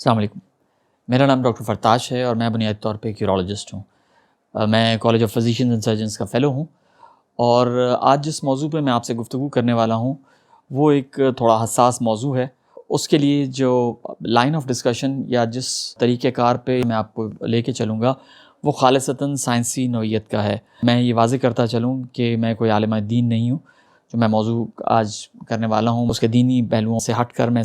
السلام علیکم، میرا نام ڈاکٹر فرتاش ہے اور میں بنیادی طور پہ ایک یورولوجسٹ ہوں۔ میں کالج آف فزیشینز اینڈ سرجنز کا فیلو ہوں، اور آج جس موضوع پہ میں آپ سے گفتگو کرنے والا ہوں وہ ایک تھوڑا حساس موضوع ہے۔ اس کے لیے جو لائن آف ڈسکشن یا جس طریقہ کار پہ میں آپ کو لے کے چلوں گا وہ خالصتاً سائنسی نوعیت کا ہے۔ میں یہ واضح کرتا چلوں کہ میں کوئی عالم دین نہیں ہوں۔ جو میں موضوع آج کرنے والا ہوں اس کے دینی پہلوؤں سے ہٹ کر میں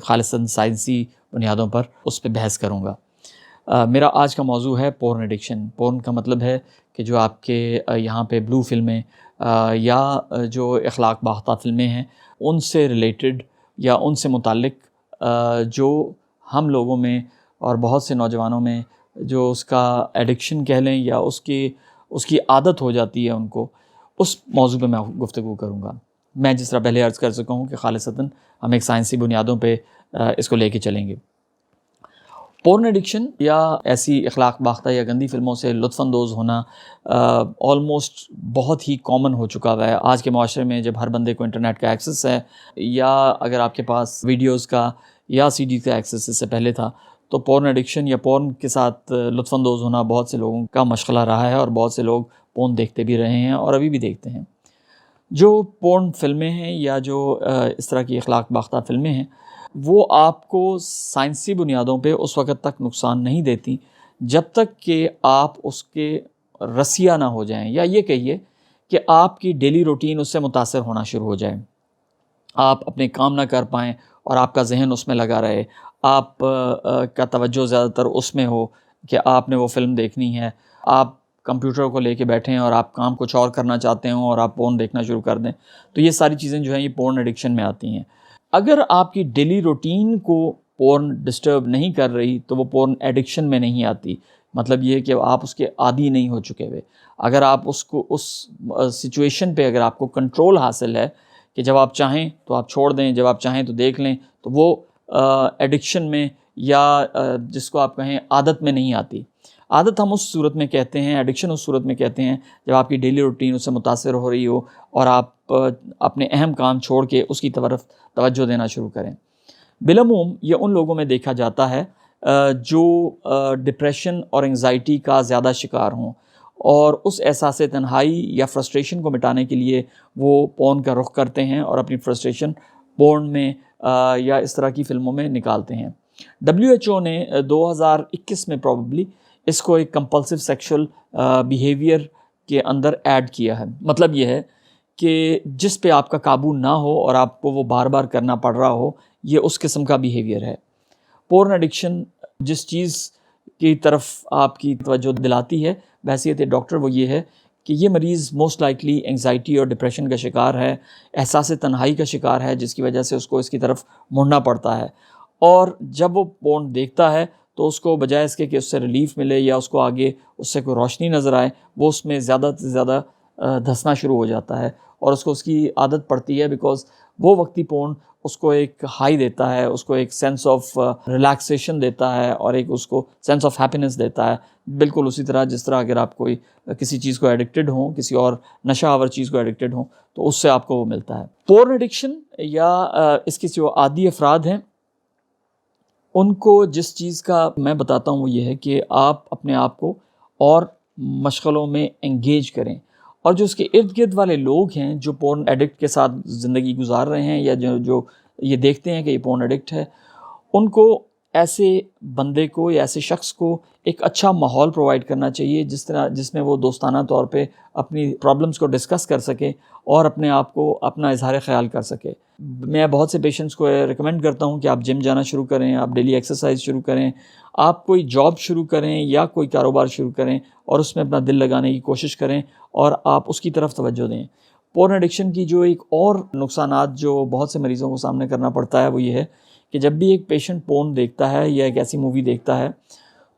خالصتاً سائنسی بنیادوں پر اس پہ بحث کروں گا۔ میرا آج کا موضوع ہے پورن ایڈکشن۔ پورن کا مطلب ہے کہ جو آپ کے یہاں پہ بلو فلمیں یا جو اخلاق باختہ فلمیں ہیں ان سے ریلیٹڈ یا ان سے متعلق جو ہم لوگوں میں اور بہت سے نوجوانوں میں جو اس کا ایڈکشن کہہ لیں یا اس کی عادت ہو جاتی ہے ان کو، اس موضوع پہ میں گفتگو کروں گا۔ میں جس طرح پہلے عرض کر چکا ہوں کہ خالصتاً ہم ایک سائنسی بنیادوں پہ اس کو لے کے چلیں گے۔ پورن ایڈکشن یا ایسی اخلاق باختہ یا گندی فلموں سے لطف اندوز ہونا آلموسٹ بہت ہی کامن ہو چکا ہوا ہے آج کے معاشرے میں۔ جب ہر بندے کو انٹرنیٹ کا ایکسیس ہے، یا اگر آپ کے پاس ویڈیوز کا یا سی ڈی کا ایکسیس اس سے پہلے تھا، تو پورن ایڈکشن یا پورن کے ساتھ لطف اندوز ہونا بہت سے لوگوں کا مشغلہ رہا ہے، اور بہت سے لوگ پورن دیکھتے بھی رہے ہیں اور ابھی بھی دیکھتے ہیں۔ جو پورن فلمیں ہیں یا جو اس طرح کی اخلاق باختہ فلمیں ہیں وہ آپ کو سائنسی بنیادوں پہ اس وقت تک نقصان نہیں دیتی جب تک کہ آپ اس کے رسیہ نہ ہو جائیں، یا یہ کہیے کہ آپ کی ڈیلی روٹین اس سے متاثر ہونا شروع ہو جائے، آپ اپنے کام نہ کر پائیں اور آپ کا ذہن اس میں لگا رہے، آپ کا توجہ زیادہ تر اس میں ہو کہ آپ نے وہ فلم دیکھنی ہے، آپ کمپیوٹر کو لے کے بیٹھیں اور آپ کام کچھ اور کرنا چاہتے ہوں اور آپ پورن دیکھنا شروع کر دیں، تو یہ ساری چیزیں جو ہیں یہ پورن ایڈکشن میں آتی ہیں۔ اگر آپ کی ڈیلی روٹین کو پورن ڈسٹرب نہیں کر رہی تو وہ پورن ایڈکشن میں نہیں آتی۔ مطلب یہ کہ آپ اس کے عادی نہیں ہو چکے ہوئے۔ اگر آپ اس کو اس سچویشن پہ اگر آپ کو کنٹرول حاصل ہے کہ جب آپ چاہیں تو آپ چھوڑ دیں، جب آپ چاہیں تو دیکھ لیں، تو وہ ایڈکشن میں یا جس کو آپ کہیں عادت میں نہیں آتی۔ عادت ہم اس صورت میں کہتے ہیں، ایڈکشن اس صورت میں کہتے ہیں جب آپ کی ڈیلی روٹین اس سے متاثر ہو رہی ہو اور آپ اپنے اہم کام چھوڑ کے اس کی طرف توجہ دینا شروع کریں۔ بالعموم یہ ان لوگوں میں دیکھا جاتا ہے جو ڈپریشن اور انگزائٹی کا زیادہ شکار ہوں، اور اس احساس تنہائی یا فرسٹریشن کو مٹانے کے لیے وہ پورن کا رخ کرتے ہیں اور اپنی فرسٹریشن پورن میں یا اس طرح کی فلموں میں نکالتے ہیں۔ WHO نے 2021 میں پروبیبلی اس کو ایک کمپلسو سیکشول بیہیویئر کے اندر ایڈ کیا ہے۔ مطلب یہ ہے کہ جس پہ آپ کا قابو نہ ہو اور آپ کو وہ بار بار کرنا پڑ رہا ہو، یہ اس قسم کا بیہیویئر ہے۔ پورن ایڈکشن جس چیز کی طرف آپ کی توجہ دلاتی ہے بحیثیت ڈاکٹر، وہ یہ ہے کہ یہ مریض موسٹ لائکلی انگزائٹی اور ڈپریشن کا شکار ہے، احساس تنہائی کا شکار ہے، جس کی وجہ سے اس کو اس کی طرف مڑنا پڑتا ہے، اور جب وہ پورن دیکھتا ہے تو اس کو بجائے اس کے کہ اس سے ریلیف ملے یا اس کو آگے اس سے کوئی روشنی نظر آئے، وہ اس میں زیادہ سے زیادہ دھسنا شروع ہو جاتا ہے، اور اس کو اس کی عادت پڑتی ہے، بیکاز وہ وقتی پورن اس کو ایک ہائی دیتا ہے، اس کو ایک سینس آف ریلیکسیشن دیتا ہے اور ایک اس کو سینس آف ہیپینس دیتا ہے۔ بالکل اسی طرح جس طرح اگر آپ کوئی کسی چیز کو ایڈکٹڈ ہوں، کسی اور نشہ آور چیز کو ایڈکٹڈ ہوں، تو اس سے آپ کو وہ ملتا ہے۔ پورن ایڈکشن یا اس کے جو عادی افراد ہیں ان کو جس چیز کا میں بتاتا ہوں وہ یہ ہے کہ آپ اپنے آپ کو اور مشغلوں میں انگیج کریں، اور جو اس کے ارد گرد والے لوگ ہیں جو پورن ایڈکٹ کے ساتھ زندگی گزار رہے ہیں یا جو یہ دیکھتے ہیں کہ یہ پورن ایڈکٹ ہے، ان کو ایسے بندے کو یا ایسے شخص کو ایک اچھا ماحول پرووائڈ کرنا چاہیے جس میں وہ دوستانہ طور پہ اپنی پرابلمس کو ڈسکس کر سکے اور اپنے آپ کو اپنا اظہار خیال کر سکے۔ میں بہت سے پیشنٹس کو ریکمینڈ کرتا ہوں کہ آپ جم جانا شروع کریں، آپ ڈیلی ایکسرسائز شروع کریں، آپ کوئی جاب شروع کریں یا کوئی کاروبار شروع کریں اور اس میں اپنا دل لگانے کی کوشش کریں اور آپ اس کی طرف توجہ دیں۔ پورن ایڈکشن کی جو ایک اور نقصانات جو بہت سے مریضوں کو سامنے کرنا پڑتا ہے وہ یہ ہے کہ جب بھی ایک پیشنٹ پورن دیکھتا ہے یا ایک ایسی مووی دیکھتا ہے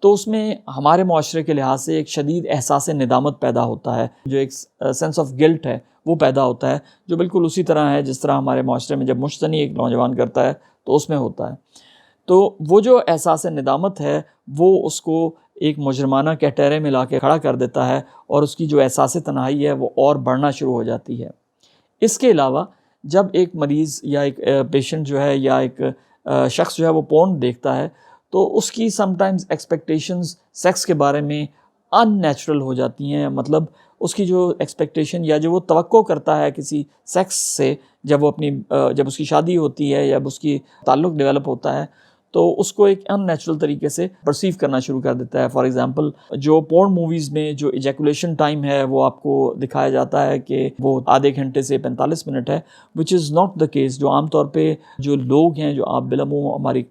تو اس میں ہمارے معاشرے کے لحاظ سے ایک شدید احساس ندامت پیدا ہوتا ہے، جو ایک سینس آف گلٹ ہے وہ پیدا ہوتا ہے، جو بالکل اسی طرح ہے جس طرح ہمارے معاشرے میں جب مشتنی ایک نوجوان کرتا ہے تو اس میں ہوتا ہے۔ تو وہ جو احساس ندامت ہے وہ اس کو ایک مجرمانہ کیٹیرے میں لا کے کھڑا کر دیتا ہے، اور اس کی جو احساس تنہائی ہے وہ اور بڑھنا شروع ہو جاتی ہے۔ اس کے علاوہ جب ایک مریض یا ایک پیشنٹ جو ہے یا ایک شخص جو ہے وہ پورن دیکھتا ہے تو اس کی سم ٹائمز ایکسپیکٹیشنز سیکس کے بارے میں ان نیچرل ہو جاتی ہیں. مطلب اس کی جو ایکسپیکٹیشن یا جو وہ توقع کرتا ہے کسی سیکس سے جب وہ جب اس کی شادی ہوتی ہے یا اس کی تعلق ڈیولپ ہوتا ہے تو اس کو ایک ان نیچرل طریقے سے پرسیو کرنا شروع کر دیتا ہے. فار ایگزامپل جو پورن موویز میں جو ایجیکولیشن ٹائم ہے وہ آپ کو دکھایا جاتا ہے کہ وہ آدھے گھنٹے سے 45 منٹ ہے, وچ از ناٹ دا کیس. جو عام طور پہ جو لوگ ہیں, جو آپ بالعموم ہماری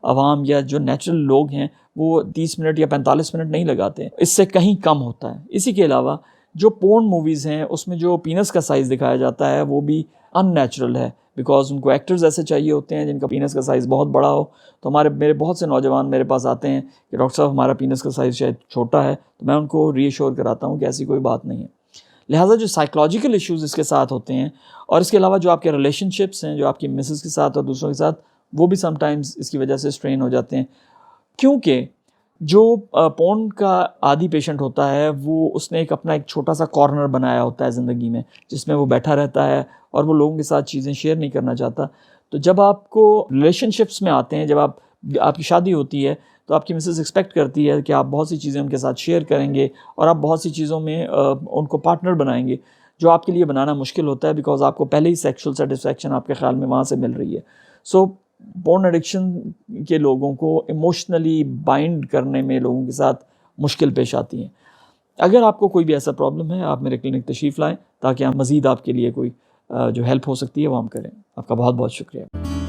عوام یا جو نیچرل لوگ ہیں, وہ 30 منٹ یا 45 منٹ نہیں لگاتے ہیں, اس سے کہیں کم ہوتا ہے. اسی کے علاوہ جو پورن موویز ہیں اس میں جو پینس کا سائز دکھایا جاتا ہے وہ بھی ان نیچرل ہے, بیکاز ان کو ایکٹرز ایسے چاہیے ہوتے ہیں جن کا پینس کا سائز بہت بڑا ہو. تو میرے بہت سے نوجوان میرے پاس آتے ہیں کہ ڈاکٹر صاحب ہمارا پینس کا سائز شاید چھوٹا ہے, تو میں ان کو ری ایشور کراتا ہوں کہ ایسی کوئی بات نہیں ہے. لہٰذا جو سائیکلوجیکل ایشوز اس کے ساتھ ہوتے ہیں, اور اس کے علاوہ جو آپ کے ریلیشن شپس ہیں جو آپ کی مسز کے ساتھ اور دوسروں کے ساتھ, وہ بھی سم ٹائمز اس کی وجہ سے اسٹرین ہو جاتے ہیں. کیونکہ جو پورن کا عادی پیشنٹ ہوتا ہے وہ اس نے اپنا ایک چھوٹا سا کارنر بنایا ہوتا ہے زندگی میں, جس میں وہ بیٹھا رہتا ہے اور وہ لوگوں کے ساتھ چیزیں شیئر نہیں کرنا چاہتا. تو جب آپ کو ریلیشن شپس میں آتے ہیں, جب آپ کی شادی ہوتی ہے, تو آپ کی مسز ایکسپیکٹ کرتی ہے کہ آپ بہت سی چیزیں ان کے ساتھ شیئر کریں گے اور آپ بہت سی چیزوں میں ان کو پارٹنر بنائیں گے, جو آپ کے لیے بنانا مشکل ہوتا ہے, بیکاز آپ کو پہلے ہی سیکشل سیٹسفیکشن آپ کے خیال میں وہاں سے مل رہی ہے. سو پورن ایڈکشن کے لوگوں کو ایموشنلی بائنڈ کرنے میں لوگوں کے ساتھ مشکل پیش آتی ہیں. اگر آپ کو کوئی بھی ایسا پرابلم ہے, آپ میرے کلینک تشریف لائیں تاکہ ہم مزید آپ کے لیے کوئی جو ہیلپ ہو سکتی ہے وہ ہم کریں. آپ کا بہت بہت شکریہ.